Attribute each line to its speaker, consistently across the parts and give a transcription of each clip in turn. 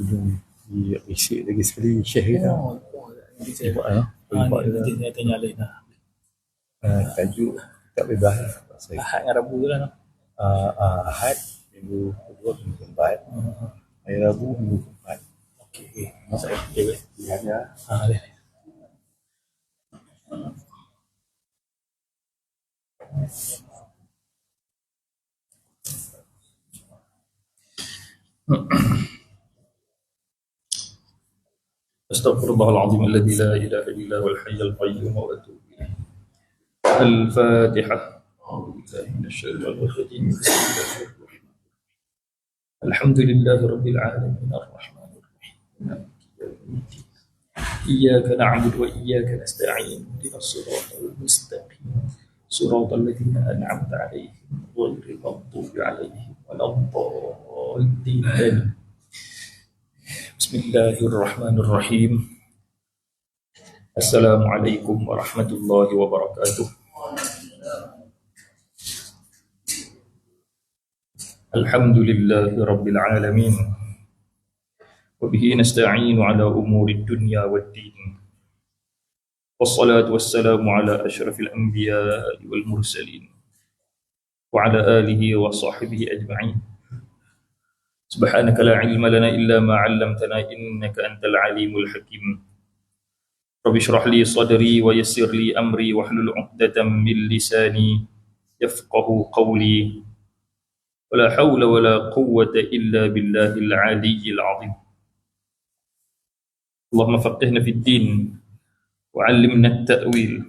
Speaker 1: Ujung di resit lagi sekali Syekh kita.
Speaker 2: Nanti saya
Speaker 1: Nanti
Speaker 2: saya tanya lain lah.
Speaker 1: tajuk tak bebas.
Speaker 2: Ahad dengan Rabu tu lah.
Speaker 1: Ahad minggu kedua, minggu keempat. Hari Rabu minggu keempat.
Speaker 2: Okey. Okey.
Speaker 1: Pilihannya.
Speaker 2: Astaghfirullahaladzim alladzi la ilaha illa huwal hayyul qayyum wa atubu ilaih. Al-Fatihah. Alhamdulillahi rabbil alamin arrahmanir rahim. Iyyaka na'budu wa iyyaka nasta'in. Ihdinas siratal mustaqim. Siratal ladzina an'amta 'alaihim ghairil maghdubi 'alaihim waladdallin. Bismillahirrahmanirrahim. Assalamualaikum warahmatullahi wabarakatuh. Alhamdulillahi rabbil alamin. Wabihi nasta'inu ala umuri dunya waddin. Wassalatu wassalamu ala ashrafil anbiya'i wal mursalin wa ala alihi wa sahbihi ajma'in. Subhanaka la ilma lana illa ma 'allamtana innaka antal alimul hakim. Rabbi shrah li sadri wa yassir li amri wahlul 'uqdatam min lisani yafqahu qawli. Wala hawla wala quwwata illa billahil 'aliyyil 'azim. Allahumma faqihna fid din wa 'allimna at-ta'wil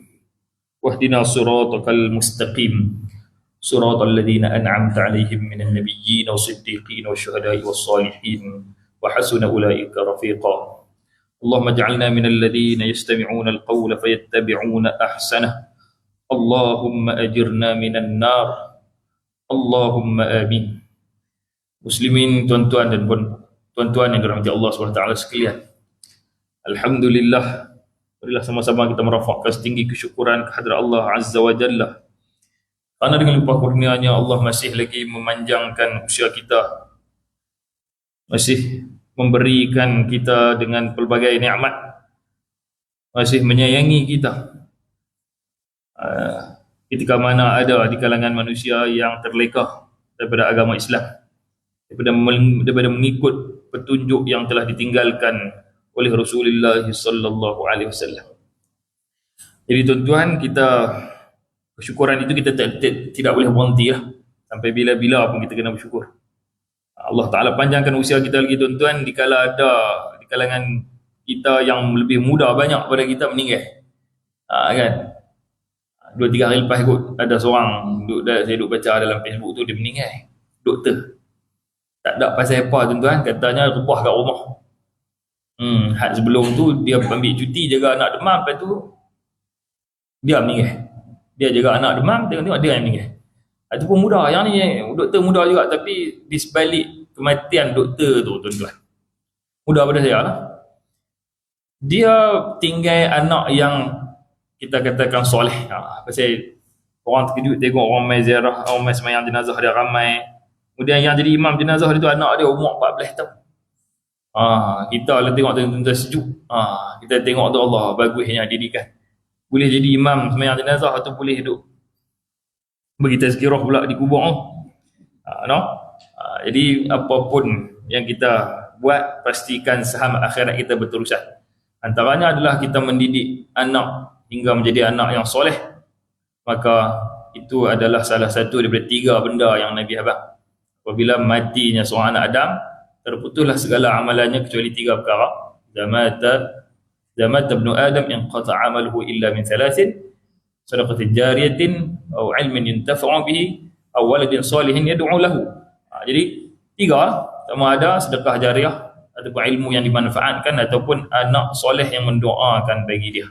Speaker 2: wahdina siratal mustaqim. Suratal ladzina an'amta 'alaihim minan nabiyyin was-siddiqin wasyuhada'i was-salihin wa hasuna ulaika rafiqa. Allahumma ij'alna minal ladzina yastami'una al-qawla fayattabi'una ahsanah. Allahumma ajirna minan nar. Allahumma amin. Muslimin, tuan-tuan dan tuan-tuan yang dirahmati Allah SWT sekalian. Alhamdulillah, marilah sama-sama kita merafakkan setinggi kesyukuran kehadrat Allah Azza wa Jalla. Karena dengan limpah kurnianya Allah masih lagi memanjangkan usia kita, masih memberikan kita dengan pelbagai nikmat, masih menyayangi kita. Ketika mana ada di kalangan manusia yang terlekah daripada agama Islam, daripada mengikut petunjuk yang telah ditinggalkan oleh Rasulullah sallallahu alaihi wasallam. Jadi tuan-tuan, kita kesyukuran itu kita tidak boleh berhenti lah. Sampai bila-bila pun kita kena bersyukur. Allah Ta'ala panjangkan usia kita lagi tuan-tuan, dikala ada di kalangan kita yang lebih muda banyak pada kita meninggal. Kan? 2-3 hari lepas kot ada seorang saya duduk baca dalam Facebook tu, dia meninggal. Doktor. Tak ada pasal apa tuan-tuan, katanya rebah kat rumah. Had sebelum tu dia ambil cuti jaga anak demam, lepas tu dia meninggal. Dia jaga anak demam, tengok dia yang meninggal. Itu pun muda, yang ni doktor muda juga, tapi di sebalik kematian doktor tu tuan-tuan, muda pada saya lah, dia tinggal anak yang kita katakan soleh. Pasal orang terkejut tengok orang mai ziarah, orang mai sembahyang jenazah dia ramai. Kemudian yang jadi imam jenazah dia tu anak dia umur 14 tahun. Kita lah tengok tuan-tuan sejuk. Kita tengok tu Allah bagusnya didikan. Boleh jadi imam sembahyang jenazah atau boleh duduk bagi tazkirah pula di kubur. Jadi apapun yang kita buat, pastikan saham akhirat kita berterusan. Antaranya adalah kita mendidik anak hingga menjadi anak yang soleh. Maka itu adalah salah satu daripada 3 benda yang Nabi habaq. Apabila matinya seorang anak Adam, terputuslah segala amalannya kecuali 3 perkara. Zamat ibnu Adam inqata amaluhu illa min 3, sadaqatin jariyatin aw ilmin yuntafa'u bihi aw waladin salihin yad'u lahu. Jadi 3, sama ada sedekah jariah ataupun ilmu yang dimanfaatkan ataupun anak soleh yang mendoakan bagi dia.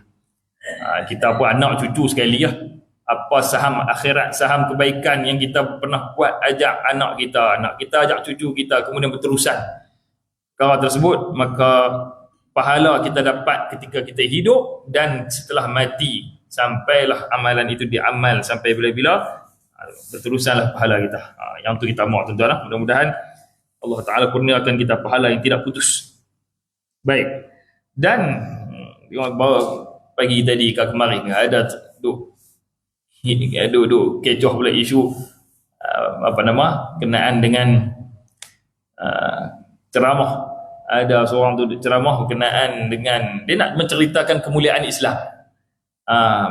Speaker 2: Kita pun anak cucu sekali lah. Apa saham akhirat, saham kebaikan yang kita pernah buat, ajak anak kita ajak cucu kita, kemudian berterusan perkara tersebut, maka pahala kita dapat ketika kita hidup dan setelah mati, sampailah amalan itu diamal sampai bila-bila, berterusanlah pahala kita. Yang tu kita mahu tuan-tuan lah. Mudah-mudahan Allah Ta'ala kurniakan kita pahala yang tidak putus. Baik. Dan bawa pagi tadi ke kemarin ada duk kecoh pula isu kenaan dengan ceramah. Ada seorang tu ceramah berkenaan dengan dia nak menceritakan kemuliaan Islam.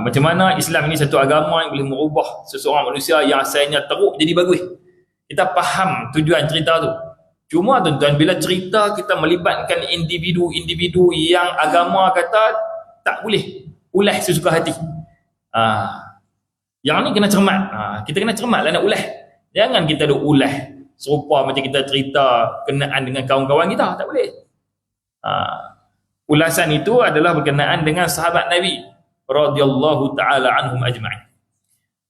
Speaker 2: Macam mana Islam ini satu agama yang boleh merubah seseorang manusia yang asalnya teruk jadi bagus. Kita faham tujuan cerita tu. Cuma tuan-tuan, bila cerita kita melibatkan individu-individu yang agama kata tak boleh ulah sesuka hati. Yang ni kena cermat. Kita kena cermat lah nak ulah. Jangan kita duk ulah serupa macam kita cerita kenaan dengan kawan-kawan kita. Tak boleh. Ulasan itu adalah berkenaan dengan sahabat Nabi radhiyallahu ta'ala anhum ajma'in.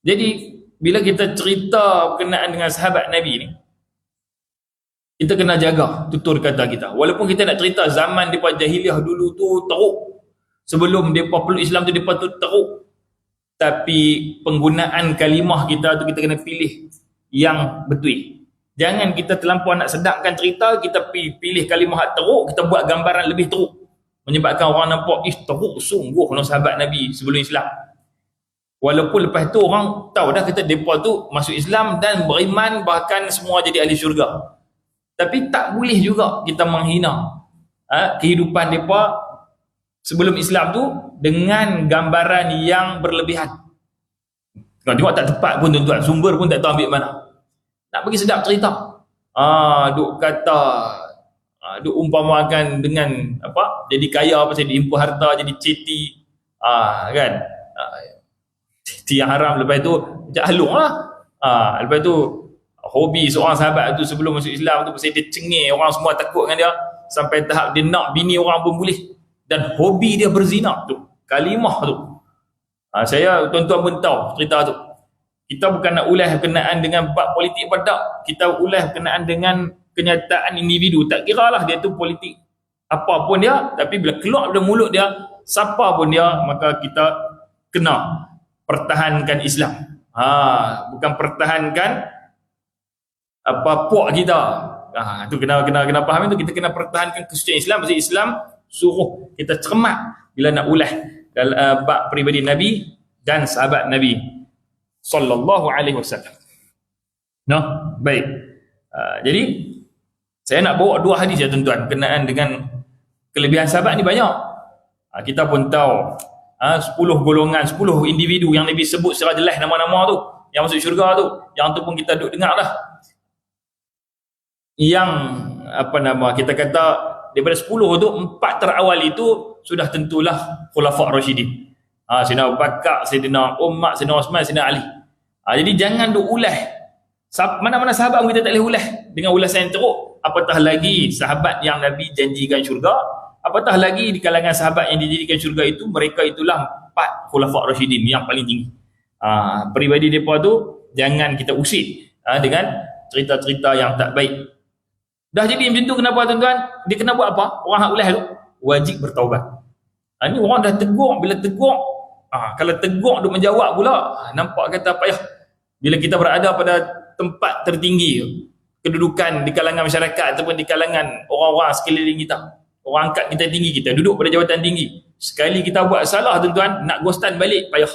Speaker 2: Jadi bila kita cerita berkenaan dengan sahabat Nabi ni, kita kena jaga tutur kata kita. Walaupun kita nak cerita zaman depa jahiliah dulu tu teruk, sebelum depa peluk Islam tu depa tu teruk, tapi penggunaan kalimah kita tu kita kena pilih yang betul. Jangan kita terlampau nak sedapkan cerita, kita pilih kalimah yang teruk, kita buat gambaran lebih teruk, menyebabkan orang nampak teruk sungguh no sahabat Nabi sebelum Islam. Walaupun lepas tu orang tahu dah kata depa tu masuk Islam dan beriman, bahkan semua jadi ahli syurga. Tapi tak boleh juga kita menghina kehidupan mereka sebelum Islam tu dengan gambaran yang berlebihan. Kalau tengok tak tepat pun tuan-tuan, sumber pun tak tahu ambil mana. Nak bagi sedap cerita. Duk kata, duk umpamakan dengan jadi kaya pasal diimpun harta, jadi ceti, kan? Ceti yang haram, lepas tu macam halung lah. Lepas tu hobi seorang sahabat tu sebelum masuk Islam tu pasal dia cengih, orang semua takut dengan dia sampai tahap dia nak bini orang pun boleh, dan hobi dia berzina tu, kalimah tu. Saya tuan-tuan pun tahu cerita tu. Kita bukan nak ulah berkenaan dengan bab politik pada, kita ulah berkenaan dengan kenyataan individu. Tak kira lah dia tu politik apa pun dia, tapi bila keluar dari mulut dia siapa pun dia, maka kita kena pertahankan Islam. Bukan pertahankan puak kita. Tu kena faham itu. Kita kena pertahankan kesucian Islam. Pasal Islam suruh kita cermat bila nak ulah dalam bab peribadi Nabi dan sahabat Nabi sallallahu alaihi wasallam. Baik. Jadi saya nak bawa dua hadis ya tuan-tuan berkenaan dengan kelebihan sahabat ni banyak. Kita pun tahu 10 golongan, 10 individu yang Nabi sebut secara jelas nama-nama tu yang masuk syurga tu. Yang tu pun kita duk dengar dah. Yang kita kata daripada 10 tu 4 terawal itu sudah tentulah khulafa' rasyidin. Sayyidina Abu Bakar, Sayyidina Umar, Sayyidina Osman, Sayyidina Ali. Jadi jangan duk ulah. Mana-mana sahabat kita tak boleh ulah dengan ulasan yang teruk. Apatah lagi sahabat yang Nabi janjikan syurga, apatah lagi di kalangan sahabat yang dijadikan syurga itu, mereka itulah 4 khulafa' rasyidin yang paling tinggi. Peribadi mereka tu jangan kita usik dengan cerita-cerita yang tak baik. Dah jadi macam tu, kenapa tuan-tuan? Dia kena buat apa? Orang hak ulah tu wajib bertaubat. Ni orang dah tegur, bila tegur kalau tegur duk menjawab pula, nampak kata payah. Bila kita berada pada tempat tertinggi kedudukan di kalangan masyarakat ataupun di kalangan orang-orang sekeliling kita, orang angkat kita tinggi, kita duduk pada jawatan tinggi, sekali kita buat salah tuan-tuan, nak ghostan balik payah.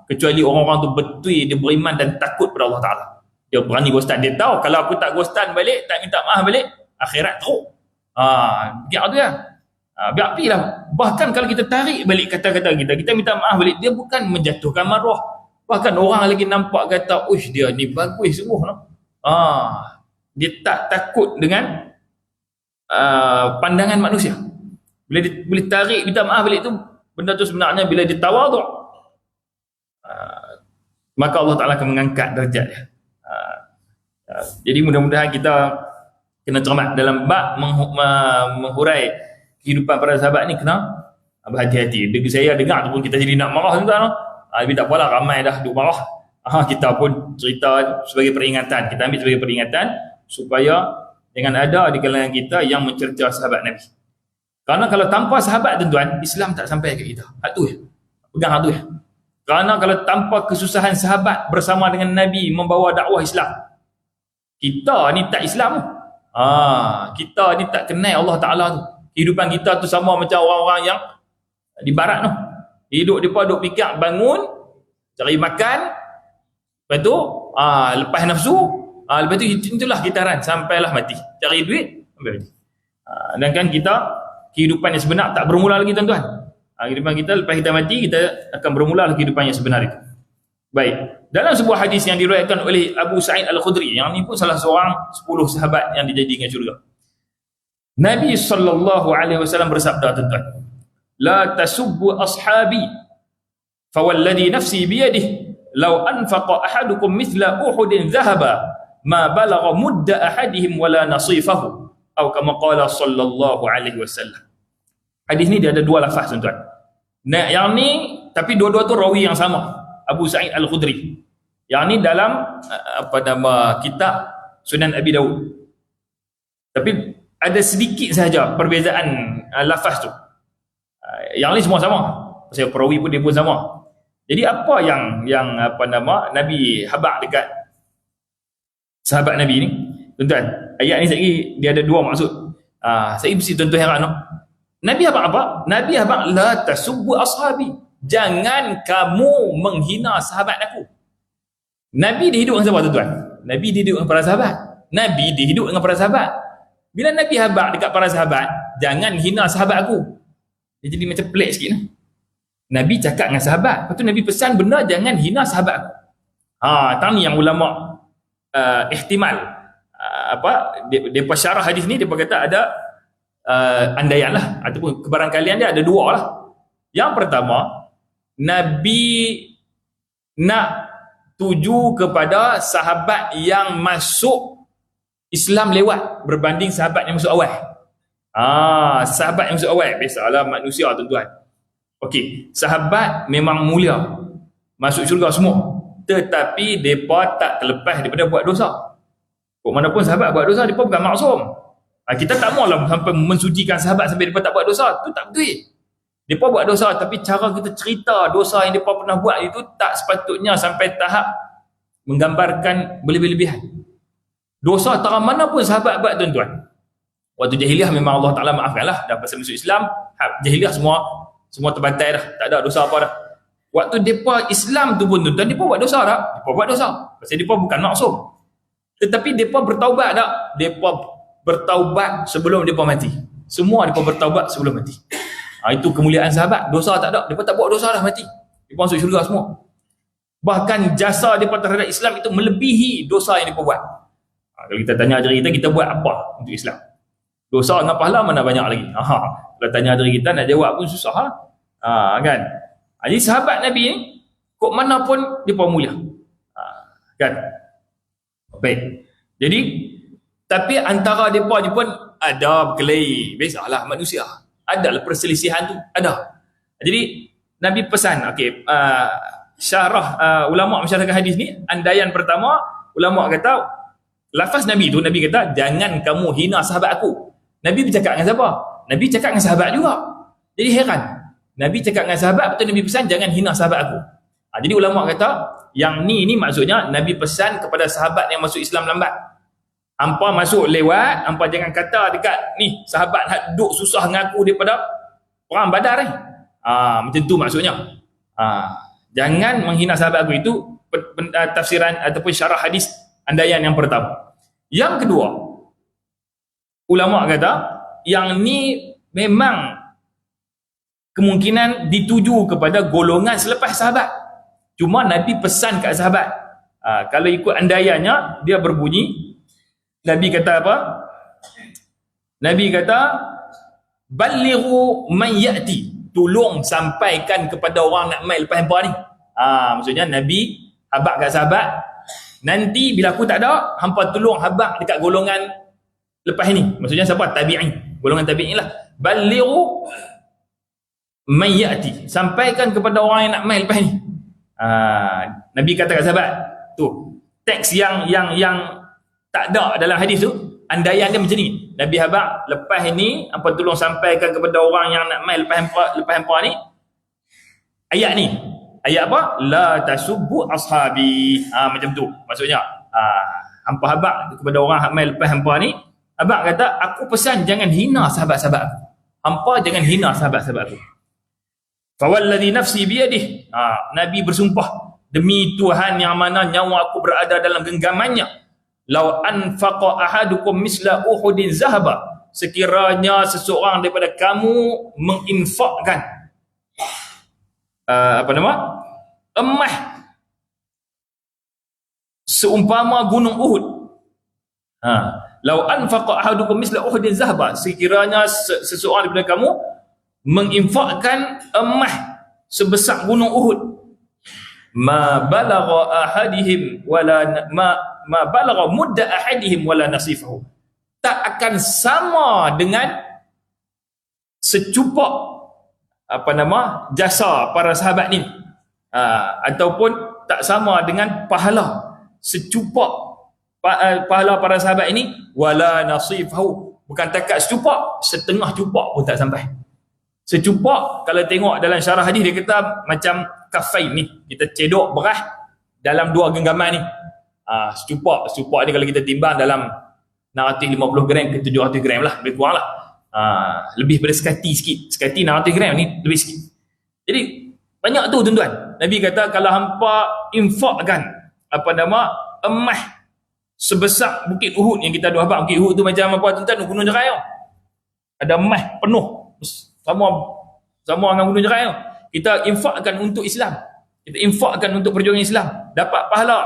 Speaker 2: Kecuali orang-orang tu betul dia beriman dan takut pada Allah Ta'ala, dia berani ghostan. Dia tahu kalau aku tak ghostan balik, tak minta maaf balik, akhirat teruk. Biar tu ya. Biar pi lah. Bahkan kalau kita tarik balik kata-kata kita minta maaf balik, dia bukan menjatuhkan maruah. Bahkan orang lagi nampak kata, uish dia ni bagus sungguh. Dia tak takut dengan pandangan manusia. Bila dia boleh tarik minta maaf balik tu, benda tu sebenarnya bila dia tawaduk, maka Allah Ta'ala akan mengangkat darjat dia. Jadi mudah-mudahan kita kena cermat dalam bab menghurai kehidupan para sahabat ni, kena berhati-hati. Saya dengar tu pun kita jadi nak marah tuan-tuan. Tapi tak apalah, ramai dah duk marah. Kita pun cerita sebagai peringatan. Kita ambil sebagai peringatan supaya jangan ada di kalangan kita yang mencerca sahabat Nabi. Kerana kalau tanpa sahabat tuan-tuan, Islam tak sampai ke kita. Hak tu ya. Pegang hak tu ya. Kerana kalau tanpa kesusahan sahabat bersama dengan Nabi membawa dakwah Islam, kita ni tak Islam. Kita ni tak kenal Allah Ta'ala tu. Kehidupan kita tu sama macam orang-orang yang di barat tu. Hidup mereka duk fikir bangun, cari makan, lepas tu lepas nafsu, lepas tu itulah kitaran sampailah mati. Cari duit sampai mati. Dan kan kita kehidupan yang sebenar tak bermula lagi tuan-tuan. Kehidupan kita lepas kita mati, kita akan bermula kehidupan yang sebenar itu. Baik. Dalam sebuah hadis yang diriwayatkan oleh Abu Sa'id Al-Khudri, yang ni pun salah seorang 10 sahabat yang dijadikan syurga. Nabi SAW bersabda, tuan-tuan, la tasubbu ashabi fawalladhi nafsi biyadih law anfaqa ahadukum mithla uhudin dhahaba ma balagha mudda ahadihim wala nasifahu atau kama qala sallallahu alaihi wasallam. Hadis ni dia ada dua lafaz, tuan-tuan. Nah, yang ni tapi dua-dua tu rawi yang sama, Abu Sa'id Al-Khudri. Yang ni dalam kitab Sunan Abi Dawud. Tapi ada sedikit sahaja perbezaan lafaz tu. Yang ni semua sama. Pasal perawi pun dia pun sama. Jadi apa yang Nabi habaq dekat sahabat Nabi ni? Tuan-tuan, ayat ni sekali dia ada dua maksud. Saya mesti tuan-tuan heran no? Nabi habaq apa? Nabi habaq la tasubbu ashabi. Jangan kamu menghina sahabat aku. Nabi dia hidup dengan siapa, tuan-tuan? Nabi dia hidup dengan para sahabat. Nabi dia hidup dengan para sahabat. Bila Nabi habaq dekat para sahabat, jangan hina sahabat aku. Dia jadi macam pelik sikit. Nabi cakap dengan sahabat, lepas tu Nabi pesan benda jangan hina sahabat aku. Tang ni yang ulama ihtimal depa syarah hadis ni, depa kata ada andaian lah ataupun kebarangkalian dia ada dua lah. Yang pertama, Nabi nak tuju kepada sahabat yang masuk Islam lewat berbanding sahabat yang masuk awal. Sahabat yang masuk awal, biasalah manusia, tuan-tuan. Okey, sahabat memang mulia, masuk syurga semua, tetapi mereka tak terlepas daripada buat dosa. Kok mana pun sahabat buat dosa, mereka bukan maksum. Kita tak maulah sampai mensucikan sahabat sampai mereka tak buat dosa, tu tak betul. Mereka buat dosa, tapi cara kita cerita dosa yang mereka pernah buat itu tak sepatutnya sampai tahap menggambarkan berlebih-lebihan. Dosa tara mana pun sahabat buat, tuan-tuan. Waktu jahiliah memang Allah Ta'ala maafkanlah. Dah pasal masuk Islam, jahiliah semua terbantai dah. Tak ada dosa apa dah. Waktu mereka Islam tu pun, tuan-tuan, mereka buat dosa dah. Mereka buat dosa. Pasal mereka bukan maksum. Tetapi mereka bertaubat tak? Mereka bertaubat sebelum mereka mati. Semua mereka bertaubat sebelum mati. Itu kemuliaan sahabat. Dosa tak ada. Mereka tak buat dosa dah mati. Mereka masuk syurga semua. Bahkan jasa mereka terhadap Islam itu melebihi dosa yang mereka buat. Kalau kita tanya diri kita buat apa untuk Islam? Dosa dengan pahala mana banyak lagi? Kalau tanya diri kita nak jawab pun susah kan? Jadi sahabat Nabi ni kok mana pun dia pun mulia. Kan? Baik. Jadi tapi antara mereka ni pun ada berkelahi. Biasalah manusia. Adalah perselisihan tu, ada. Jadi Nabi pesan, syarah ulama masyarakat hadis ni, andaian pertama ulama kata lafaz Nabi tu, Nabi kata jangan kamu hina sahabat aku. Nabi bercakap dengan siapa? Nabi cakap dengan sahabat juga. Jadi heran, Nabi cakap dengan sahabat, betul Nabi pesan jangan hina sahabat aku. Jadi ulama kata yang ni maksudnya Nabi pesan kepada sahabat yang masuk Islam lambat. Hampa masuk lewat, hampa jangan kata dekat ni sahabat nak duduk susah ngaku daripada perang Badar ni. Macam tu maksudnya. Jangan menghina sahabat aku. Itu tafsiran ataupun syarah hadis andaian yang pertama. Yang kedua, ulama kata yang ni memang kemungkinan dituju kepada golongan selepas sahabat. Cuma Nabi pesan kat sahabat. Kalau ikut andaiannya, dia berbunyi, Nabi kata apa? Nabi kata balighu man ya'ti, tolong sampaikan kepada orang nak mai lepas hampa ni. Maksudnya Nabi habaq kat sahabat, nanti bila aku tak ada, hampa tolong habaq dekat golongan lepas ni. Maksudnya siapa? Tabi'in. Golongan tabi'in lah. Balighu man ya'ti, sampaikan kepada orang yang nak mai lepas ni. Nabi kata kat sahabat tu, teks yang tak ada dalam hadis tu, andaian dia macam ni. Nabi habaq lepas ni apa tolong sampaikan kepada orang yang nak mai lepas hampa ni ayat ni. Ayat apa? La tasubbu ashabi. Macam tu maksudnya. Hampa habaq kepada orang yang mai lepas hampa ni, Abang kata, aku pesan jangan hina sahabat-sahabat aku. Hampa jangan hina sahabat-sahabat aku. Fawalladhi nafsi biyadih. Nabi bersumpah, demi Tuhan yang mana nyawa aku berada dalam genggamannya. Lau anfaqa ahadukum misla Uhudin zahaba. Sekiranya seseorang daripada kamu menginfakkan emas seumpama gunung Uhud. Lau anfaqa ahadukum misla Uhudin zahaba. Sekiranya seseorang daripada kamu menginfakkan emas sebesar gunung Uhud, ma balagha ahadihim wala ma balagha mudda ahadihim wala nasifahu. Tak akan sama dengan secupak jasa para sahabat ni, ataupun tak sama dengan pahala secupak pahala para sahabat ini, wala nasifahu, bukan takat secupak, setengah cupak pun tak sampai. Secupak, kalau tengok dalam syarah hadis, dia kata macam kafain ni, kita cedok beras dalam dua genggaman ni. Secupak ni kalau kita timbang dalam 650 gram ke 700 gram lah, lebih kurang lah. Lebih pada sekati sikit. Sekati 600 gram ni lebih sikit. Jadi banyak tu tuan-tuan. Nabi kata kalau hampa infakkan emas sebesar Bukit Uhud yang kita ada habaq. Bukit Uhud tu macam apa tuan-tuan? Gunung Jerai. Ada emas penuh sama dengan gunung Jerai. Kita infakkan untuk Islam. Kita infakkan untuk perjuangan Islam. Dapat pahala.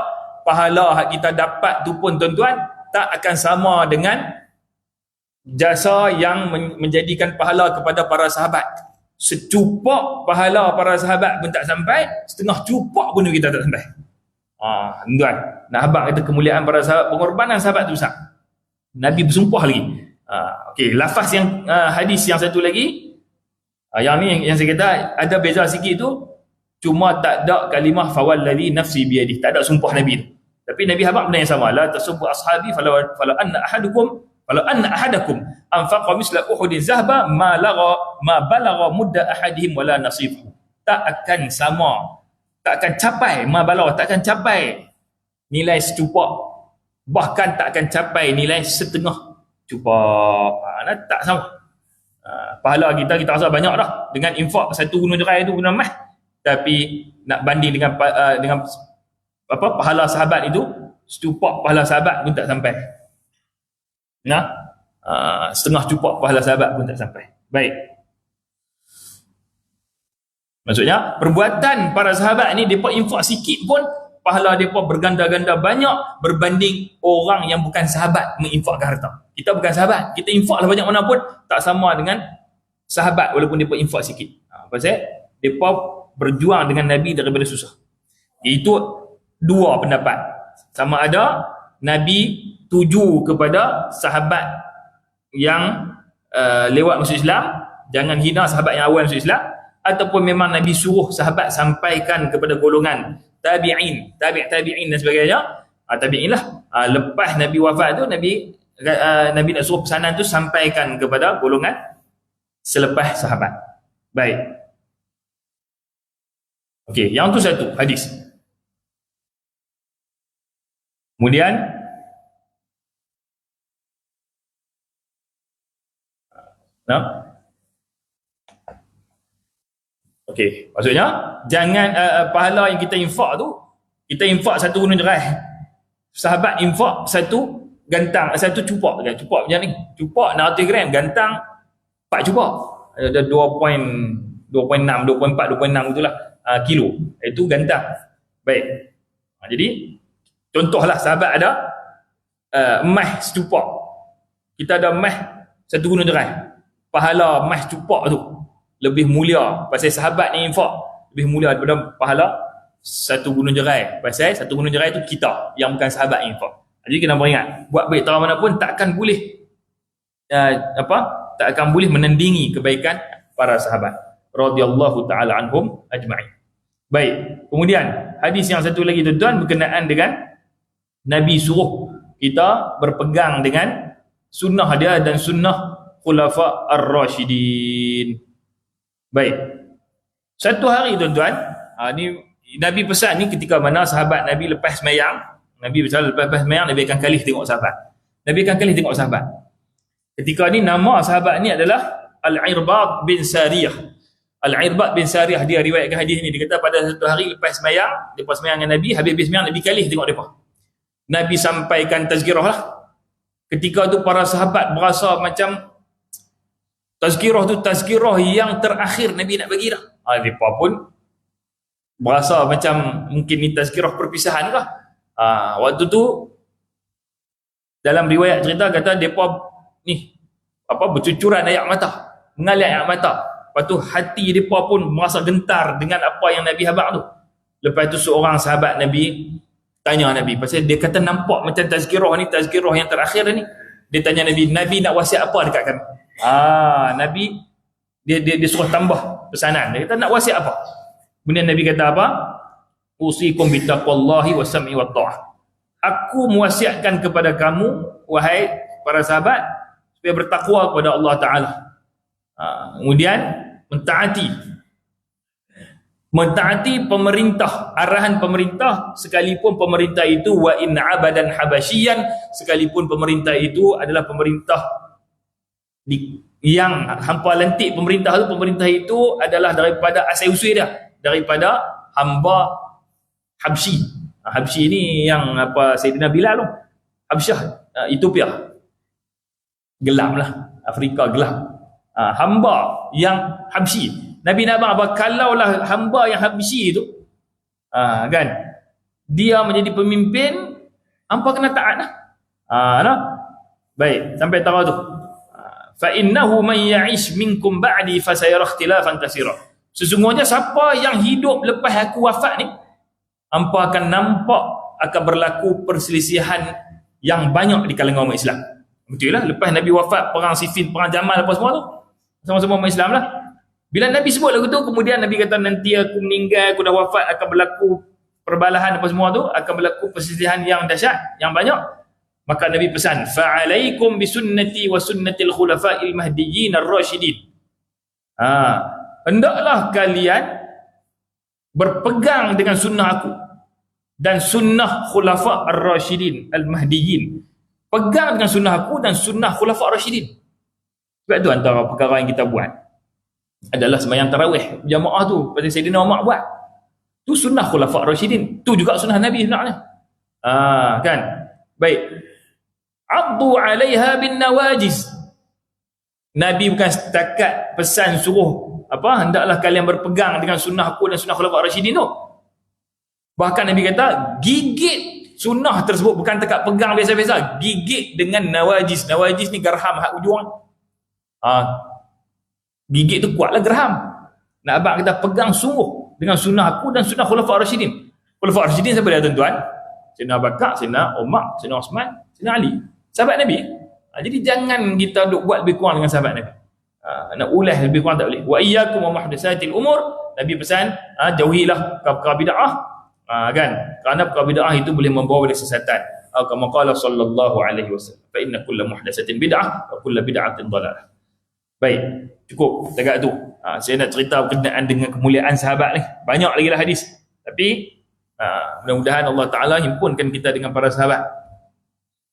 Speaker 2: Pahala hak kita dapat tu pun tuan-tuan tak akan sama dengan jasa yang menjadikan pahala kepada para sahabat. Secupak pahala para sahabat pun tak sampai, setengah cupak pun kita tak sampai. Tuan, nak habaq kata kemuliaan para sahabat, pengorbanan sahabat tu besar. Nabi bersumpah lagi. Okey, lafaz yang hadis yang satu lagi, yang ni yang saya kata ada beza sikit tu, cuma tak ada kalimah fawalladhi nafsi biyadih, tak ada sumpah Nabi tu. Tapi Nabi habaq benda yang sama, la tasubbu ashabi falau anna ahadakum anfaqa misla Uhudin zahaba ma balagha mudda ahadihim wala nasifahu. Tak akan sama, tak akan capai tak akan capai nilai secupak, bahkan tak akan capai nilai setengah cupak. Tak sama. Pahala kita rasa banyak dah dengan infak satu gunung Jerai tu gunung emas, tapi nak banding dengan pahala sahabat itu, secupak pahala sahabat pun tak sampai. Setengah cupak pahala sahabat pun tak sampai. Baik. Maksudnya perbuatan para sahabat ni, depa infak sikit pun pahala depa berganda-ganda banyak berbanding orang yang bukan sahabat menginfakkan harta. Kita bukan sahabat, kita infaklah banyak mana pun tak sama dengan sahabat walaupun depa infak sikit. Pasal depa berjuang dengan Nabi daripada susah. Itu dua pendapat. Sama ada Nabi tuju kepada sahabat yang lewat masuk Islam, jangan hina sahabat yang awal masuk Islam, ataupun memang Nabi suruh sahabat sampaikan kepada golongan tabi'in dan sebagainya. Tabi'in lah. Lepas Nabi wafat tu, Nabi nak suruh pesanan tu sampaikan kepada golongan selepas sahabat. Baik. Okey, yang tu satu hadis. Kemudian okey, maksudnya jangan pahala yang kita infak tu, kita infak satu gunung Jerai, sahabat infak satu gantang, satu cupak macam ni, cupak 600 gram, gantang 4 cupak, ada 2.6, 2.4, 2.6 itulah kilo, itu gantang. Baik. Jadi contohlah sahabat ada emas secupak, kita ada emas satu gunung Jerai, pahala emas cupak tu lebih mulia pasal sahabat ni infak, lebih mulia daripada pahala satu gunung Jerai, pasal satu gunung Jerai tu kita yang bukan sahabat yang infak. Jadi kena beringat, buat baik cara mana pun tak akan boleh tak akan boleh menandingi kebaikan para sahabat radhiyallahu taala anhum ajma'in. Baik, kemudian hadis yang satu lagi tuan-tuan berkenaan dengan Nabi suruh kita berpegang dengan sunnah dia dan sunnah khulafa ar-rasyidin. Baik. Satu hari tuan-tuan, ni Nabi pesan ni ketika mana sahabat Nabi lepas sembahyang, Nabi akan kalih tengok sahabat. Ketika ni nama sahabat ni adalah Al-Irbad bin Sariyah. Al-Irbad bin Sariyah dia riwayatkan hadis ni. Dia kata pada satu hari lepas sembahyang, lepas sembahyang dengan Nabi, habis sembahyang Nabi kalih tengok depa. Nabi sampaikan tazkirah lah. Ketika tu para sahabat berasa macam tazkirah tu tazkirah yang terakhir Nabi nak bagi dah. Depa pun berasa macam mungkin ni tazkirah perpisahan kah? Waktu tu dalam riwayat cerita kata depa ni bercucuran air mata, mengalir air mata. Lepas tu hati depa pun merasa gentar dengan apa yang Nabi habaq tu. Lepas tu seorang sahabat Nabi tanya Nabi, pasal dia kata nampak macam tazkirah ni tazkirah yang terakhir ni. Dia tanya Nabi nak wasiat apa dekat kami? Nabi dia suruh tambah pesanan. Dia kata nak wasiat apa? Kemudian Nabi kata apa? Usikum bittaqwallahi wa sam'i wa ta'ah. Aku mewasiatkan kepada kamu wahai para sahabat supaya bertakwa kepada Allah Taala. Kemudian mentaati pemerintah, arahan pemerintah, sekalipun pemerintah itu wa in abadan habasyian, sekalipun pemerintah itu adalah pemerintah yang hampa lantik pemerintah itu adalah daripada asal usul dia, daripada hamba Habsyi. Habsyi ni yang Sayyidina Bilal tu. Habsyah, Ethiopia. Gelap lah, Afrika gelap. Hamba yang Habsyi. Nabi nak apa? Kalaulah hamba yang Habsyi tu kan, dia menjadi pemimpin, hampa kena taat lah. Baik, sampai tahu tu. Fa innahu man ya'ish minkum ba'di fa sayara ikhtilafan katsira. Sesungguhnya siapa yang hidup lepas aku wafat ni, hampa akan nampak akan berlaku perselisihan yang banyak di kalangan umat Islam. Betul lah, lepas Nabi wafat, perang Siffin, perang Jamal apa semua tu, sama-sama umat Islam lah. Bila Nabi sebut lagu tu, kemudian Nabi kata nanti aku meninggal, aku dah wafat, akan berlaku perbalahan apa semua tu, akan berlaku perselisihan yang dahsyat, yang banyak. Maka Nabi pesan, fa'alaikum bisunnati wa sunnatil khulafa'il mahdiyyin ar-rasyidin. Hendaklah kalian berpegang dengan sunnah aku dan sunnah khulafa' ar-rasyidin al-mahdiyyin. Pegang dengan sunnah aku dan sunnah khulafa' ar-rasyidin. Sebab tu antara perkara yang kita buat adalah sembahyang tarawih jamaah tu, pasal Sayyidina Umar buat. Tu sunnah khulafa' ar-rasyidin. Tu juga sunnah Nabi sebenarnya. Kan? Baik. Addu 'alaiha bin nawajiz. Nabi bukan setakat pesan suruh hendaklah kalian berpegang dengan sunnah aku dan sunnah khulafa' ar-rasyidin tu. Bahkan Nabi kata gigit sunnah tersebut, bukan tekat pegang biasa-biasa, gigit dengan nawajiz. Nawajiz ni gerham hak ujung. Gigit tu kuatlah gerham. Nak abang kita pegang sungguh dengan sunnah aku dan sunnah khulafa' ar-rasyidin. Khulafa' ar-rasyidin siapa dia tuan-tuan? Sayyidina Abu Bakar, Sayyidina Umar, Sayyidina Osman, Sayyidina Ali, sahabat Nabi. Jadi jangan kita duk buat lebih kurang dengan sahabat Nabi. Nak ulah lebih kurang tak boleh. Wa iyyakum wa muhdatsatil umur. Nabi pesan jauhilah perkara bid'ah, kan? Kerana perkara bid'ah itu boleh membawa kepada kesesatan. Kama qala sallallahu alaihi wasallam, fa inna kulla muhdatsatin bid'ah wa kulla bid'atin dhalalah. Baik, cukup dekat tu. Saya nak cerita berkenaan dengan kemuliaan sahabat ni. Banyak lagi lah hadis. Tapi mudah-mudahan Allah Ta'ala himpunkan kita dengan para sahabat,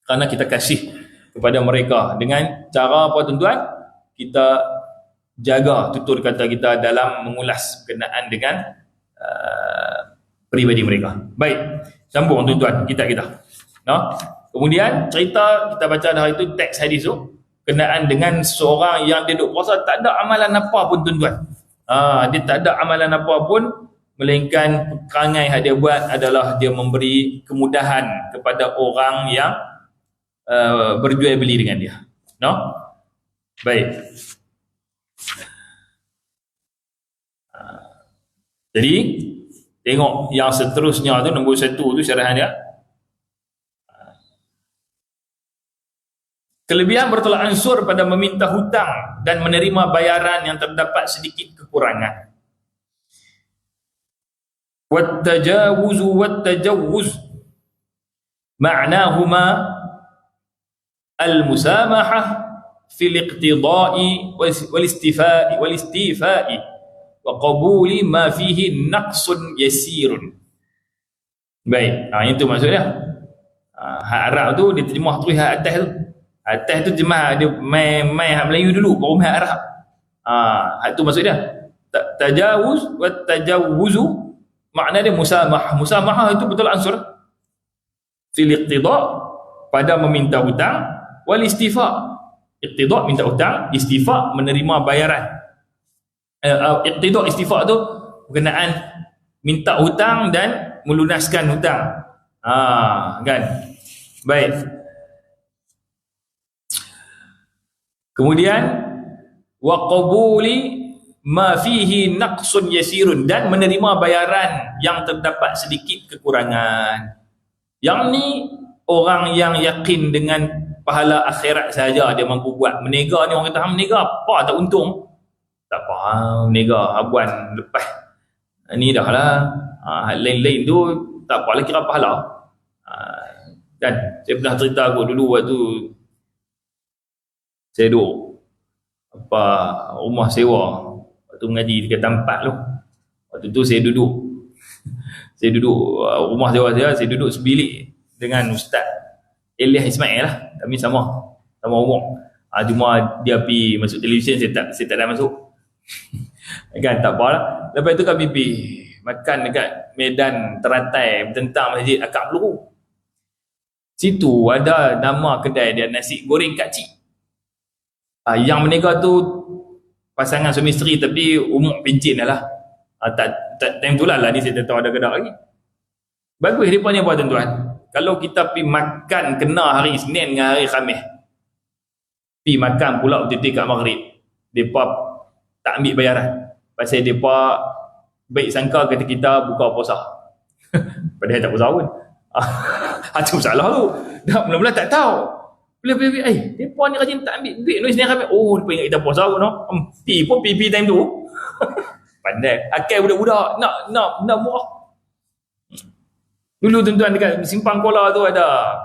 Speaker 2: kerana kita kasih kepada mereka dengan cara apa tuan-tuan? Kita jaga tutur kata kita dalam mengulas berkenaan dengan peribadi mereka. Baik, sambung tuan-tuan kita. Kemudian cerita kita baca dah itu teks hadis tu berkenaan dengan seorang yang dia duk puasa tak ada amalan apa pun tuan-tuan. Dia tak ada amalan apa pun, melainkan perangai yang dia buat adalah dia memberi kemudahan kepada orang yang berjual beli dengan dia. Baik. Jadi tengok yang seterusnya tu, nombor 1 tu syarahan dia. Kelebihan bertolak ansur pada meminta hutang dan menerima bayaran yang terdapat sedikit kekurangan. Wat-tajawuz wat-tajawuz ma'nahuma al-musamahah fil iqtida'i wal istifa'i wa qabuli ma fihi naqsun yasirun. Baik, itu maksudnya. Hak Arab tu diterjemah terus hak atas tu. Atas tu terjemah dia mai hak Melayu dulu baru mai Arab. Hak tu maksud dia. Tajawuz wa tajawuzu makna dia musamahah. Musamahah itu betul ansur fil iqtida pada meminta hutang, wal istifa. Iqtida minta hutang, istifa menerima bayaran. Iqtida istifa tu berkenaan minta hutang dan melunaskan hutang. Kan? Baik. Kemudian wa qabuli ma fihi naqsun yasirun, dan menerima bayaran yang terdapat sedikit kekurangan. Yang ni orang yang yakin dengan pahala akhirat saja dia mampu buat. Menega ni orang kata menega apa tak untung. Tak apa, menega abuan lepas. Ni dah lah. Lain-lain tu tak apalah kira pahala. Dan saya pernah cerita aku dulu waktu saya duduk rumah sewa waktu mengaji dekat tempat tu. Waktu tu saya duduk rumah sewa saya duduk sebilik dengan Ustaz Elias Ismail lah. Kami sama umur. Cuma dia pergi masuk televisyen, saya tak ada masuk. Kan tak apalah. Lepas tu kami pergi makan dekat medan terantai tentang Masjid Akak Peluru. Situ ada nama kedai dia, nasi goreng Kak Cik. Yang menega tu pasangan suami isteri tapi umur pencen dah lah. Time tu lah ni saya tak tahu ada kedai lagi. Bagus dia punya apa tuan-tuan. Kalau kita pergi makan kena hari Senin dengan hari Khamis, pergi makan pula betul-betul kat maghrib, mereka tak ambil bayaran pasal mereka baik sangka kata kita buka puasa. Padahal tak puasa pun. Itu masalah tu. Dah mula-mula tak tahu. Bila mereka ni rajin tak ambil duit Senin Khamis. Mereka ingat kita puasa pun. Pergi time tu. Pandai. Akal budak-budak nak murah. Dulu tuan-tuan dekat Simpang Kuala tu ada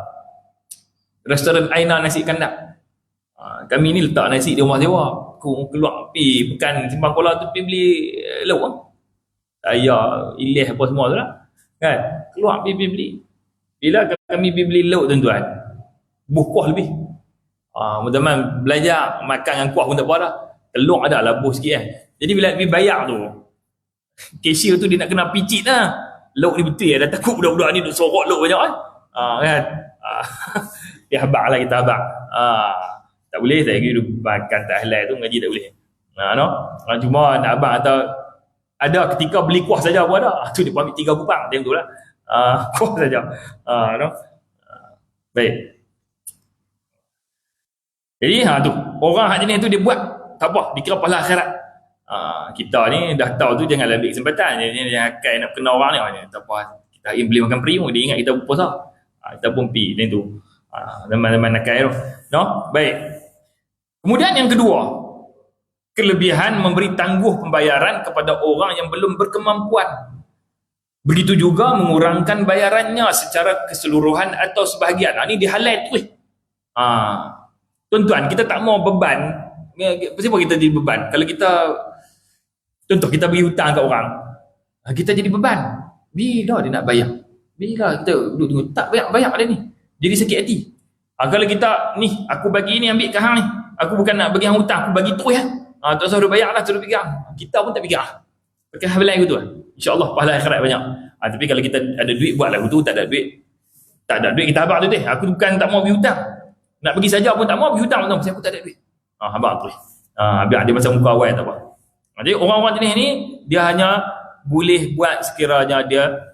Speaker 2: restoran Aina nasi kandang. Kami ni letak nasi di rumah sewa. Aku keluar pergi pekan Simpang Kuala tu pergi beli lauk. Ayah, Ilyas apa semua tu lah. Kan? Keluar pergi beli. Bila kami pergi beli lauk tuan-tuan, buh kuah lebih. Teman-teman belajar makan dengan kuah pun tak apa dah. Telur ada lah buh sikit kan. Jadi bila pergi bayar tu, cashier tu dia nak kena picit lah. Lauk ni betul ya, dah takut budak-budak ni duk sorok lauk banyak kan. Kan? Dia habak lah kita habak. Tak boleh saya kira makan tak halal tu ngaji tak boleh. Cuma nak abang atau ada ketika beli kuah saja pun ada. Tu dia ambil 3 kupang macam tu lah. Kuah saja. Baik. Jadi tu orang hak jenis tu dia buat tak apa, dikira pahala akhirat. Kita ni dah tahu tu jangan ambil kesempatan. Jangan akan nak kena orang ni. Tak apa, kita beli makan periuk, dia ingat kita berpuasa. Kita pun pergi macam tu. Teman-teman nakal tu. Baik. Kemudian yang kedua, kelebihan memberi tangguh pembayaran kepada orang yang belum berkemampuan. Begitu juga mengurangkan bayarannya secara keseluruhan atau sebahagian. Ini di highlight tu. Tuan-tuan, kita tak mau beban. Kenapa kita jadi beban? Kalau kita, contoh kita bagi hutang kat orang, kita jadi beban. Bila dia nak bayar? Bila kita duduk tunggu, tak bayar dia ni. Jadi sakit hati. Kalau kita, ni, aku bagi ni ambil ke hang ni. Aku bukan nak bagi hang hutang, aku bagi terus ya. Tak usah bayar lah, terus pegang. Kita pun tak pegang. Pakai habilan gitu kan. InsyaAllah pahala akhirat banyak. Tapi kalau kita ada duit, buat lagu tu. Tak ada duit, kita habaq tu. Aku bukan tak mau bagi hutang. Nak pergi saja pun tak mau bagi hutang. Pasal aku tak ada duit. Habaq tu. Biar dia macam muka awal tak apa. Jadi orang-orang jenis ni, dia hanya boleh buat sekiranya dia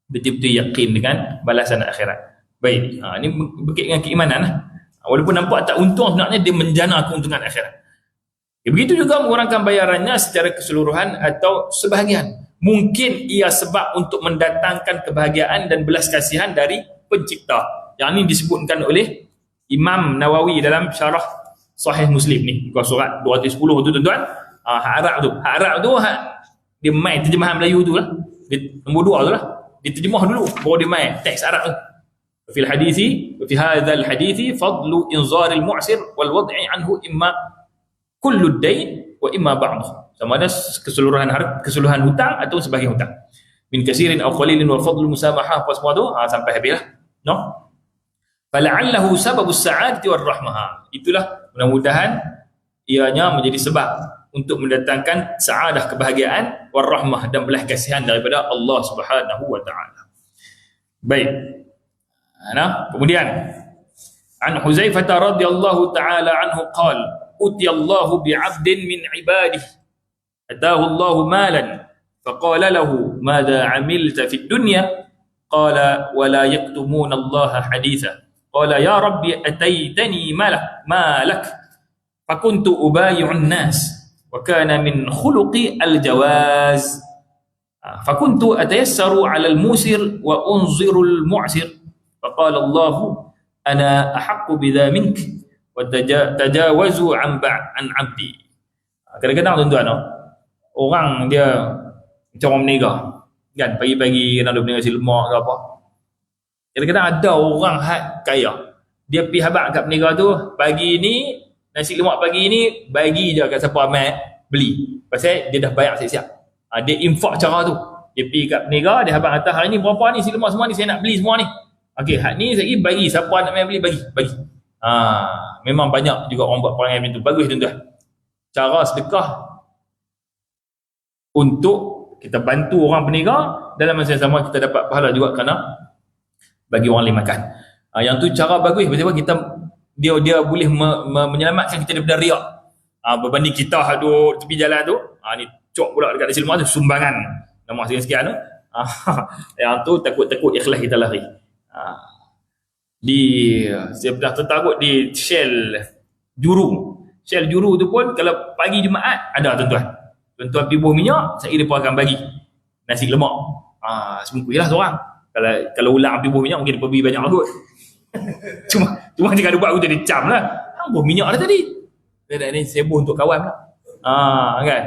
Speaker 2: betul-betul yakin dengan balasan akhirat. Baik. Ini berkait dengan keimanan lah. Walaupun nampak tak untung, sebenarnya dia menjana keuntungan akhirat. Begitu juga mengurangkan bayarannya secara keseluruhan atau sebahagian. Mungkin ia sebab untuk mendatangkan kebahagiaan dan belas kasihan dari pencipta. Yang ini disebutkan oleh Imam Nawawi dalam syarah Sahih Muslim ni. Surat 210 tu tuan-tuan. Hak Arab tu dia main terjemahan Melayu tu lah. Nombor 2 tu lah. Dia terjemah dulu baru dia main teks Arab tu. Fi hadzal hadithi fadlu inzaril mu'sir wal wad'i anhu imma kullu dain wa imma ba'dahu. Sama ada keseluruhan hutang atau sebahagian hutang. Min kasirin aw qalilin wa fadlu musamahah apa semua tu sampai habis lah. fala'allahu sababus sa'adati war rahmah. Itulah mudah-mudahan ianya menjadi sebab untuk mendatangkan saadah, kebahagiaan, war rahmah, dan belas kasihan daripada Allah Subhanahu wa taala. Baik. Nah, kemudian an Huzaifah radhiyallahu taala anhu qala utiyallahu bi'abdin min ibadihi atahu Allahu malan faqala lahu madza 'amilta fid dunya qala wa la yaktumuna Allah haditha qala ya rabbi ataitani malak fakuntu ubayi'un nas wa kana min khuluqi al-jawaz fakuntu atayassaru 'ala al-musir wa unziru al-mu'sir faqala Allah ana ahaqqu bidha mink wa tajawazu 'an 'abdi. Kadang-kadang tuan-tuan, orang dia macam orang berniaga kan, pagi-pagi kena ada berniaga nasi lemak ke apa. Kadang-kadang ada orang kaya, dia pergi habaq kat berniaga tu, pagi ni nasi lemak pagi ni bagi je kat siapa ambil beli, pasal dia dah bayar siap-siap. Dia infak cara tu, dia pergi kat berniaga, dia habaq kata hari ni berapa ni nasi lemak semua ni saya nak beli semua ni, okey hak ni saya bagi siapa nak ambil beli bagi. Memang banyak juga orang buat perangai macam tu. Bagus tuan-tuan, cara sedekah untuk kita bantu orang berniaga, dalam masa yang sama kita dapat pahala juga kerana bagi orang lain makan. Yang tu cara bagus, sebab kita dia boleh menyelamatkan kita daripada riak. Berbanding kita duduk tepi jalan tu, ni cok pula dekat nasi lemak tu, sumbangan nama sekian-sekian tu. Yang tu takut-takut ikhlas kita lari. Saya pernah tertakut di Shell Juru tu pun kalau pagi Jumaat ada tuan-tuan pergi buah minyak, saya dia pun akan bagi nasi lemak. Semungkuilah seorang. Kalau ulang pergi buah minyak mungkin dia pergi banyak kot. cuma jika ada buat aku jadi cam lah. Buah minyak dah tadi. Dia ni sibuk untuk kawan lah. Kan.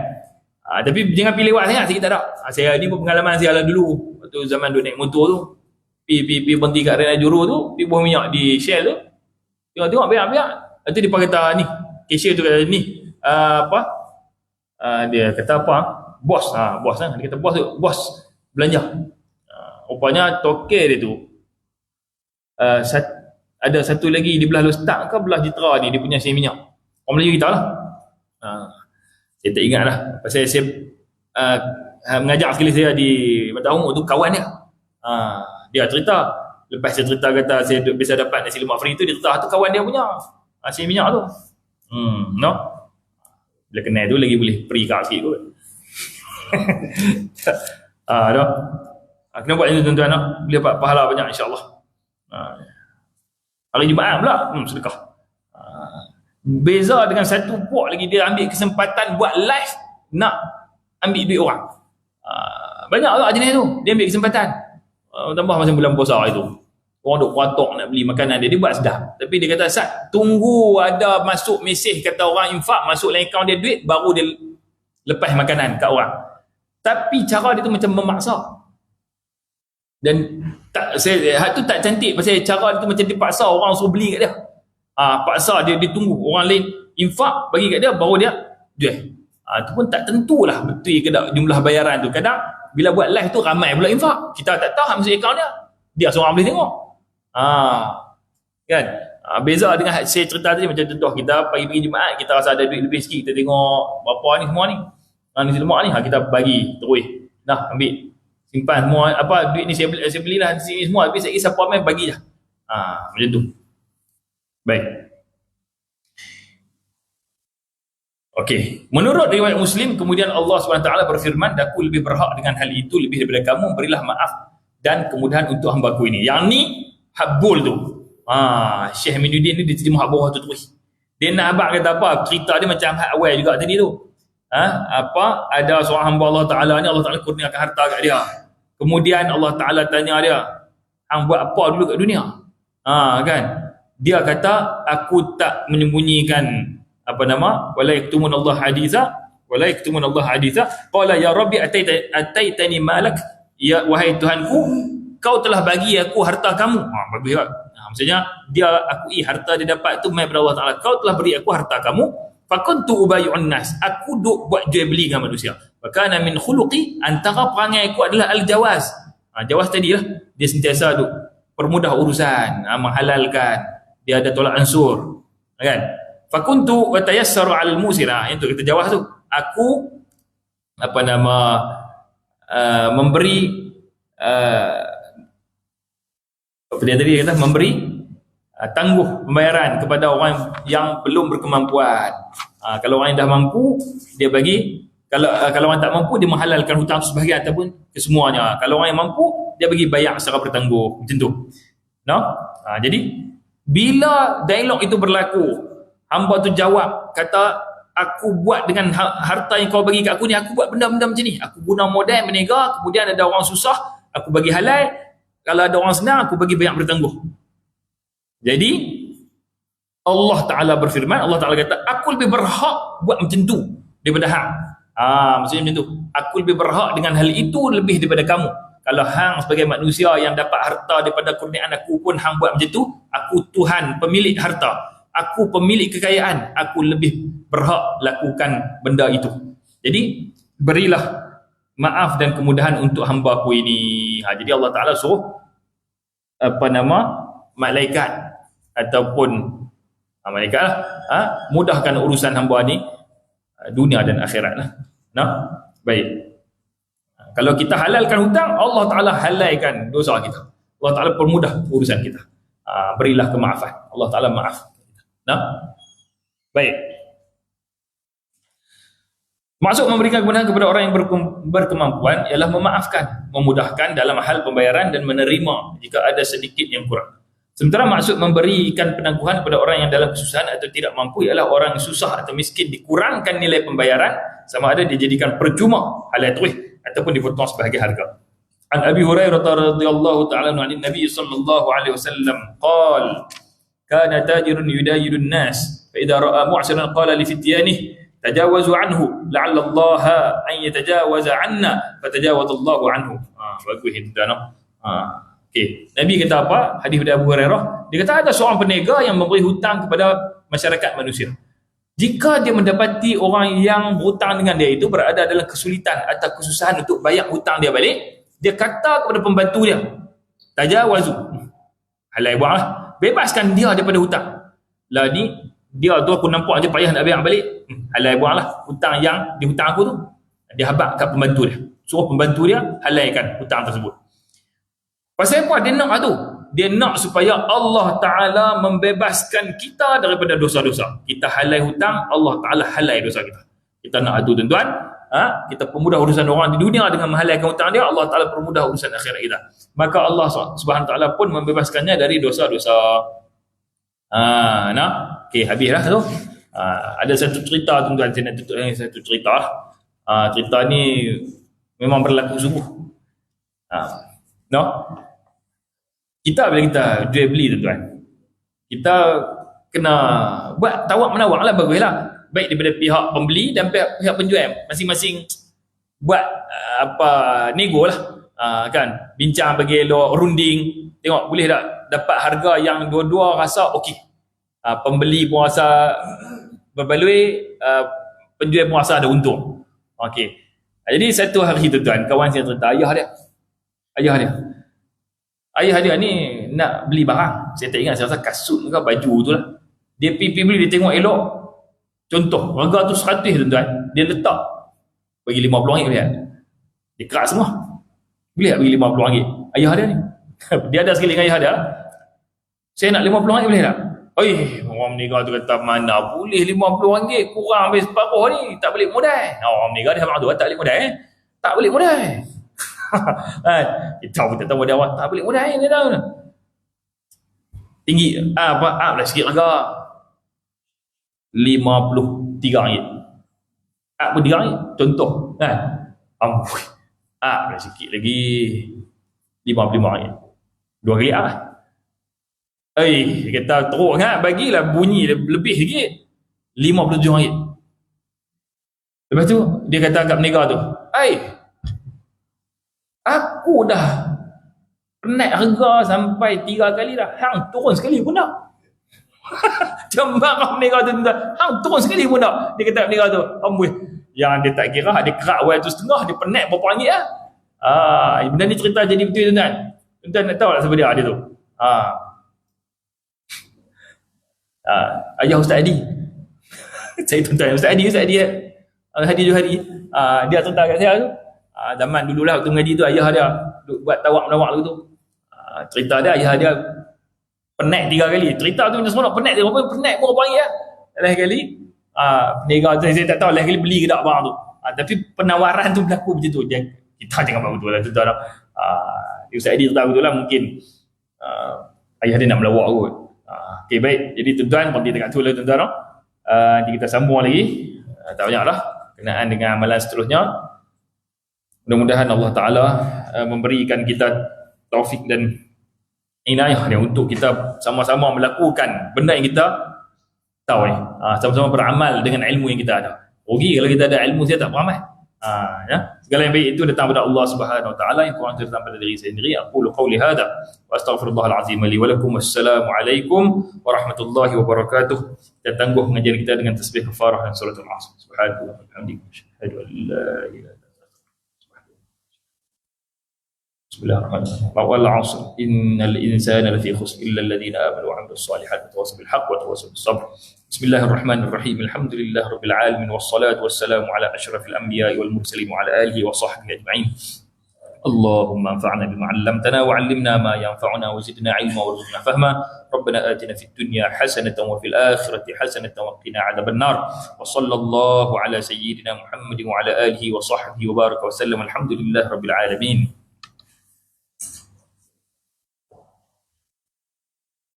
Speaker 2: Tapi jangan pilih lewat sangat sikit tak ada. Saya ni pun pengalaman saya lah dulu. Waktu zaman duduk naik motor tu. Pergi berhenti kat Rena Juru tu, pergi buah minyak di Shell tu. Tengok biar. Lepas tu dia kata ni, cashier tu kata ni, dia kata apa? Bos kan. Dia kata bos belanja. Rupanya token dia tu ada satu lagi di belah Lostak ke belah Jitra ni, dia punya sien minyak. Orang Melayu kita lah. Saya tak ingat lah. Pasal saya mengajar sekali saya di Mata Umur tu, kawan dia. Dia cerita, lepas dia cerita kata saya biasa dapat nasi lemak free tu, dia cerita tu kawan dia punya nasi minyak tu. No? Bila kenal tu lagi boleh free kat sikit kot. Kena buat macam tu tuan-tuan, boleh dapat pahala banyak insya-Allah. Hari Jumaat pula sedekah. Beza dengan satu puak lagi, dia ambil kesempatan buat live nak ambil duit orang. Banyak juga jenis tu, dia ambil kesempatan. Tambah masa bulan puasa itu, orang duk kuatok nak beli makanan dia buat sedap. Tapi dia kata, Sat, tunggu ada masuk mesej kata orang infak, masuk dalam akaun dia duit, baru dia lepas makanan kat orang. Tapi cara dia tu macam memaksa. Dan hak tu tak cantik, pasal cara dia tu macam dipaksa orang suruh beli kat dia. Paksa dia tunggu orang lain infak bagi kat dia, baru dia jual. Itu pun tak tentulah betul ke tak jumlah bayaran tu. Kadang bila buat live tu ramai pula infak, kita tak tahu hak masuk akaun dia seorang boleh tengok. Kan? Beza dengan saya cerita tadi, macam contoh kita pagi-pagi Jumaat kita rasa ada duit lebih sikit, kita tengok berapa ni semua ni, nasi lemak ni, kita bagi terus. Dah ambil, simpan semua, duit ni saya belilah di sini semua, tapi saya siapa main bagi je. Macam tu. Baik. Okey, menurut riwayat Muslim, kemudian Allah SWT berfirman, aku lebih berhak dengan hal itu lebih daripada kamu, berilah maaf dan kemudahan untuk hamba-Ku ini. Yang ni Habul tu. Syekh Aminuddin ni dia terjemah bawah tu terus. Dia nak abang kata apa? Cerita dia macam hak awal juga tadi tu. Ada seorang hamba Allah Ta'ala ni, Allah Ta'ala kurniakan harta kat dia. Kemudian Allah Ta'ala tanya dia, hang buat apa dulu kat dunia? Kan? Dia kata, aku tak menyembunyikan wala yaktumun Allah haditha qala ya rabbi ataitani malak, ya wahai Tuhanku, kau telah bagi aku harta kamu. Bagus juga. Maksudnya dia akui harta dia dapat tu mai daripada Allah Taala. Kau telah beri aku harta kamu, fakuntu ubayyun nas, aku duk buat jual beli dengan manusia. Fakana min khuluqi, antara perangai aku adalah al-jawaz. Jawaz tadi lah, dia sentiasa duk permudah urusan, menghalalkan, dia ada tolak ansur, kan? Fakuntu wa tayassaru 'alal musira, itu kita jawab tu. Aku memberi apa dia tadi kata, memberi tangguh pembayaran kepada orang yang belum berkemampuan. Kalau orang yang dah mampu, dia bagi. Kalau orang tak mampu, dia menghalalkan hutang tu sebahagian ataupun kesemuanya. Kalau orang yang mampu, dia bagi bayar secara bertangguh, macam tu. Jadi bila dialog itu berlaku, hamba tu jawab, kata, aku buat dengan harta yang kau bagi kat aku ni, aku buat benda-benda macam ni. Aku guna modal berniaga, kemudian ada orang susah, aku bagi halal. Kalau ada orang senang, aku bagi bayar bertangguh. Jadi Allah Ta'ala berfirman, Allah Ta'ala kata, aku lebih berhak buat macam tu daripada hang. Maksudnya macam tu, aku lebih berhak dengan hal itu lebih daripada kamu. Kalau hang sebagai manusia yang dapat harta daripada kurniaan aku pun hang buat macam tu, aku Tuhan pemilik harta, aku pemilik kekayaan, aku lebih berhak lakukan benda itu. Jadi berilah maaf dan kemudahan untuk hamba aku ini. Jadi Allah Ta'ala suruh malaikat ataupun malaikat mudahkan urusan hamba ni, dunia dan akhirat lah. Baik. Kalau kita halalkan hutang, Allah Ta'ala halalkan dosa kita. Allah Ta'ala permudah urusan kita. Berilah kemaafan. Allah Ta'ala maaf. Baik. Maksud memberikan kemudahan kepada orang yang berkemampuan ialah memaafkan, memudahkan dalam hal pembayaran dan menerima jika ada sedikit yang kurang. Sementara maksud memberikan penangguhan kepada orang yang dalam kesusahan atau tidak mampu ialah orang susah atau miskin dikurangkan nilai pembayaran, sama ada dijadikan percuma halal terus ataupun dipotong sebahagian harga. An Abi Hurairah radhiyallahu ta'ala anhu Nabi sallallahu alaihi wasallam qala kana tajirun yudayidun nas fa idza ra'a mu'siran qala li fityanihi tajawazu anhu la'alla Allah an yatajawaza 'anna fatajawaza Allah anhu. Bagus itu dah. Okey, Nabi kata apa? Hadis dari Abu Hurairah, dia kata ada seorang peniaga yang memberi hutang kepada masyarakat manusia. Jika dia mendapati orang yang berhutang dengan dia itu berada dalam kesulitan atau kesusahan untuk bayar hutang dia balik, dia kata kepada pembantu dia, tajawazu, halal buanglah, bebaskan dia daripada hutang. Lah ni dia tu aku nampak je payah nak bayar balik, halal buanglah hutang yang dihutang aku tu. Dia habaq kat pembantu dia, suruh pembantu dia halalkan hutang tersebut. Pasal apa dia nak tu? Dia nak supaya Allah Ta'ala membebaskan kita daripada dosa-dosa. Kita halal hutang, Allah Ta'ala halal dosa kita. Kita nak tu tuan-tuan. Kita permudah urusan orang di dunia dengan menghalalkan hutang dia, Allah Ta'ala permudah urusan akhirat kita. Maka Allah Subhanahu Ta'ala pun membebaskannya dari dosa-dosa. Okey, habislah tu. Ada satu cerita tuan-tuan, saya nak tutup dengan satu cerita. Cerita ni memang berlaku sungguh. Kita bila kita jual beli tuan-tuan, kita kena buat tawak menawak lah, baguslah. Baik daripada pihak pembeli dan pihak penjual, masing-masing buat nego lah, kan, bincang bagi elok, runding, tengok boleh tak dapat harga yang dua-dua rasa okey. Pembeli pun rasa berbaloi, penjual pun rasa ada untung. Okey. Jadi satu hari tuan-tuan, kawan saya cerita ayah dia ni nak beli barang. Saya tak ingat, saya rasa kasut ke baju tu lah. Dia pergi beli, dia tengok elok. Contoh, harga tu 100 tuan-tuan. Dia letak, bagi RM50 boleh tak? Dia kerak semua. Boleh tak bagi RM50? Ayah dia ni. Dia ada sekali dengan ayah dia. Saya nak RM50 boleh tak? Orang meninggal tu kata, mana boleh RM50, kurang habis separuh ni, tak balik modal. Orang meninggal dia sama tu, tak balik modal. Tak balik modal. Kita pun tak tahu dia awak tak balik modal ni dah. Tinggi lah sikit harga RM53. Pun RM3 contoh kan. Amboi. Lah sikit lagi RM55. RM2 lah. Dia kata teruk kan, bagilah bunyi lebih sikit RM57. Lepas tu dia kata kat peniaga tu, aku dah naik harga sampai 3 kali dah, hang turun sekali pun tak. Jambak peniaga tu, hang turun sekali pun tak. Dia kata peniaga tu, amboi, yang dia tak kira, dia kerak RM1.5, dia penat berapa ringgit lah. Benda ni cerita jadi betul tuan-tuan. Tuan-tuan nak tahu tak siapa dia tu? Ayah Ustaz Adi. Saya tuntut Ustaz Adi Hadi Johari. Dia tuntut kat saya tu. Zaman dululah waktu mengaji tu, ayah dia buat tawak-menawak tu. Cerita dia, ayah dia penat 3 kali. Cerita tu macam semua penat dia. Penat pun orang panggil lah. Lain kali peniaga tu, saya tak tahu lain kali beli ke tak barang tu. Tapi penawaran tu berlaku macam tu. Kita jangan buat betul lah tu tak. Ustaz Adi tahu betul lah, mungkin ayah dia nak melawak kot. Okay, baik. Jadi tuan-tuan, berhenti dekat tu lah tuan-tuan. Nanti kita sambung lagi. Tak banyak lah kenaan dengan amalan seterusnya. Mudah-mudahan Allah Ta'ala memberikan kita taufik dan inayah ni untuk kita sama-sama melakukan benda yang kita tahu ni. Sama-sama beramal dengan ilmu yang kita ada. Rugi kalau kita ada ilmu saya tak beramal. Ya. Segala yang baik itu datang daripada Allah Subhanahu Wa Ta'ala, yang kurang itu datang pada diri saya sendiri. Aqulu qawli hadha wa astaghfirullahal azim li wa lakum. Wassalamualaikum warahmatullahi wabarakatuh. Kita tangguh mengajar kita dengan tasbih kafarah dan suratul asr. Subhanallahi wa bihamdihi, asyhadu an la ilaha illa anta. Bismillahirrahmanirrahim. Wal 'asr innal insana lafi khusr illa alladhina amanu wa 'amilus salihati wa tawassaw bil haqqi wa tawassaw bis sabr. Bismillahirrahmanirrahim. Alhamdulillahi rabbil alamin wassalatu wassalamu ala asyrafil anbiya'i wal mursalin wa ala alihi wa sahbihi ajma'in. Allahumma anfa'na bima 'allamtana wa 'allimna ma yanfa'una wa zidna 'ilma warzuqna fahma. Rabbana atina fid dunya hasanatan wa fil akhirati hasanatan wa qina 'adzaban nar. Wa sallallahu ala sayyidina Muhammadin wa ala alihi wa sahbihi wa baraka wa sallam. Alhamdulillahi rabbil alamin.